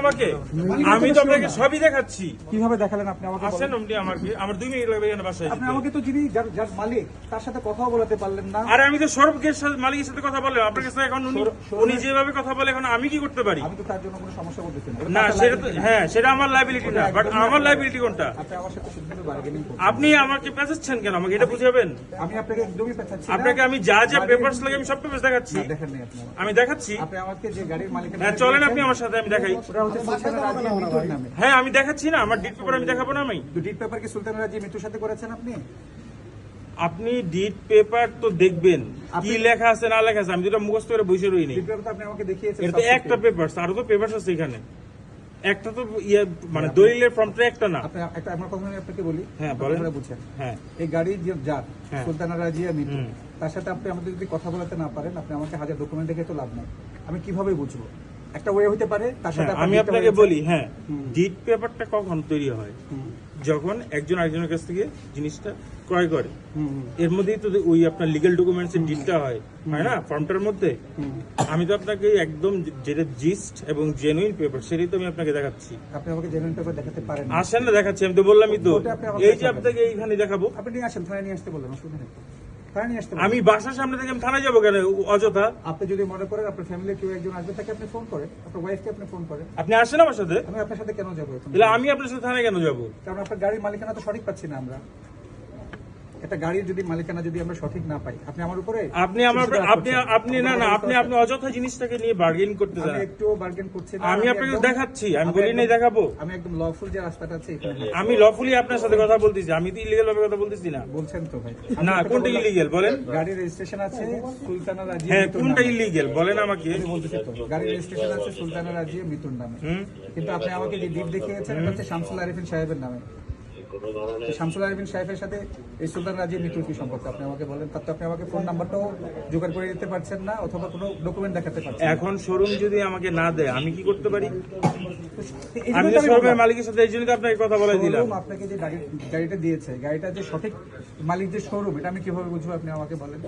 আমাকে? আমি তো আপনাকে সবই দেখাচ্ছি। কিভাবে দেখালেন আপনি আমাকে? আসেন আপনি আমাকে, আমার 2 মিনিট লাগবে এখানে বাসায় আপনি যেতে। আমাকে তো যিনি যার মালিক তার সাথে কথাও বলাতে পারলেন না। আরে আমি তো সৌরভের সাথে মালিকের সাথে কথা বললাম, আপনার কাছে এখন উনি যেভাবে কথা বলে এখন আমি কি করতে পারি? আমি তো তার জন্য কোনো সমস্যা বলতেছি না। না সেটা তো হ্যাঁ, সেটা আমার লাইবিলিটি না, বাট আমার লাইবিলিটি কোনটা? আপনি আমার সাথে শুধু বার্গেনিং করছেন। আপনি আমাকে পেঁচাচ্ছেন কেন? আমাকে এটা বুঝাবেন। আমি আপনাকে একদমই পেছাচ্ছি না। আপনাকে আমি যা যা পেপারস লাগে আমি সব পেপারস দেখাচ্ছি। দেখেন নাই আপনি আমি দেখাচ্ছি। আপনি আমাকে যে গাড়ির মালিকের হ্যাঁ চলেন আপনি আমার সাথে, আমি দেখাই। ওটা হচ্ছে সুলতানা রাজিয়া মিতুর নামে। হ্যাঁ আমি দেখাচ্ছি না, আমার ডিট পেপার আমি দেখাবো না আমি? তো ডিড পেপার কি সুলতানা রাজিয়া মিতুর সাথে করেছেন আপনি? আপনি ডিট পেপার তো দেখবেন কি আপনি- লেখা আছে না লেখা আছে, আমি যেটা মুখস্থ করে বসে রইনি। ডিড পেপার তো আপনি আমাকে দেখিয়েছেন। এটা তো একটা পেপার, আরো তো পেপার আছে এখানে। একটা তো মানে দলিলের ফর্মটা একটা না। আপনি একটা আমার কথা আমি আপনাকে বলি। হ্যাঁ, আপনি বলেন। কথাটা বুঝছেন। হ্যাঁ এই গাড়ি যে যার হ্যাঁ। সুলতানা রাজিয়া মিতু, হুম। তার সাথে আপনি আমাদের যদি কথা বলাতে না পারেন, আপনি আমাকে হাজার ডকুমেন্ট দেখে তো লাভ নাই। আমি কিভাবে বুঝবো? একটা ওয়ে হতে পারে তার সাথে হ্যাঁ, আপনার আমি ডিটটা আপনাকে হয়েছে। বলি, হ্যাঁ হুম। ডিট পেপারটা কখন তৈরি হয়? হুম, যখন একজন আরেকজনের কাছ থেকে জিনিসটা ক্রয় করে, হুম, হুম, এর মধ্যেই তো ওই আপনার লিগ্যাল ডকুমেন্টস এর ডিটটা হয় না ফর্মটার মধ্যে? হুম। আমি তো আপনাকে একদম যেটা জিস্ট এবং জেনুইন পেপার সেটাই তো আমি আপনাকে দেখাচ্ছি। আপনি আমাকে জেনুইন পেপার দেখাতে পারেন না। আসেন না দেখাচ্ছি, আমি তো বললামই তো। ওটা আপনি আমাকে এই যে দেখাবেন। আপনাকে এইখানে দেখাবো। আপনি নিয়ে আসেন, থানায় নিয়ে আসতে বললেন, অসুবিধা নেই। থানায় নিয়ে আসতে বললেন। আমি বাসার সামনে থেকে আমি থানায় যাবো কেন অযথা? আপনি যদি মনে করেন আপনার ফ্যামিলির কেউ একজন আসবে, তাকে আপনি ফোন করেন, আপনার ওয়াইফকে আপনি ফোন করেন। আপনি আসেন আমার সাথে। আমি আপনার সাথে কেন যাবো এখন? তাহলে আমি আপনার সাথে থানায় কেন যাবো? কারণ আপনার গাড়ির মালিকানা তো সঠিক পাচ্ছি না আমরা। একটা গাড়ির যদি মালিকানা যদি আমরা সঠিক না পাই, আপনি আমার উপরে আপনি আমার আপনি না না আপনি অযথা জিনিসটাকে নিয়ে বার্গেন করতে আমি চান। একটু বার্গেন করছি না। আমি আপনাকে একদম- দেখাচ্ছি, আমি বলি নাই দেখাবো। আমি একদম লফুল যে রাস্তাটা আছে এখানে আমি লফুলি আপনার সাথে কথা বলতেছি, আমি তো ইলিগাল ভাবে কথা বলতেছি না। বলছেন তো ভাই। না কোনটা ইলিগাল বলেন? গাড়ির রেজিস্ট্রেশন আছে সুলতানা রাজিয়া হ্যাঁ মিতুর কোনটা নামে। ইলিগাল বলেন আমাকে। আমি বলতেছি তো, গাড়ির রেজিস্ট্রেশন আছে সুলতানা রাজিয়া মিতুর নামে। হুম। কিন্তু আপনি আমাকে যে ডিপ দেখিয়েছেন এটা হচ্ছে শামসুল আরিফিন সাহেবের নামে। তো শামসুল আরিফিন সাহেবের সাথে এই সুলতান রাজিয়া মিতুর কি সম্পর্ক আপনি আমাকে বলেন? তার তো আপনি আমাকে ফোন নাম্বারটাও জোগাড় করে দিতে পারছেন না, অথবা কোনো ডকুমেন্ট দেখাতে পারছেন না। এখন শোরুম যদি আমাকে না দেয় আমি কি করতে পারি? এই আমি জন্যই তো তো আমি শোরুমের বললাম। মালিকের সাথে এই জন্য তো আপনাকে কথা বলে দিলাম। শোরুম আপনাকে যে গাড়িটা দিয়েছে, গাড়িটা যে সঠিক মালিক যে শোরুম, এটা আমি কিভাবে বুঝবো? আপনি আমাকে বলেন।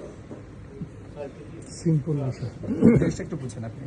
সিম্পল বিষয়। জিনিসটা একটু বুঝেন আপনি।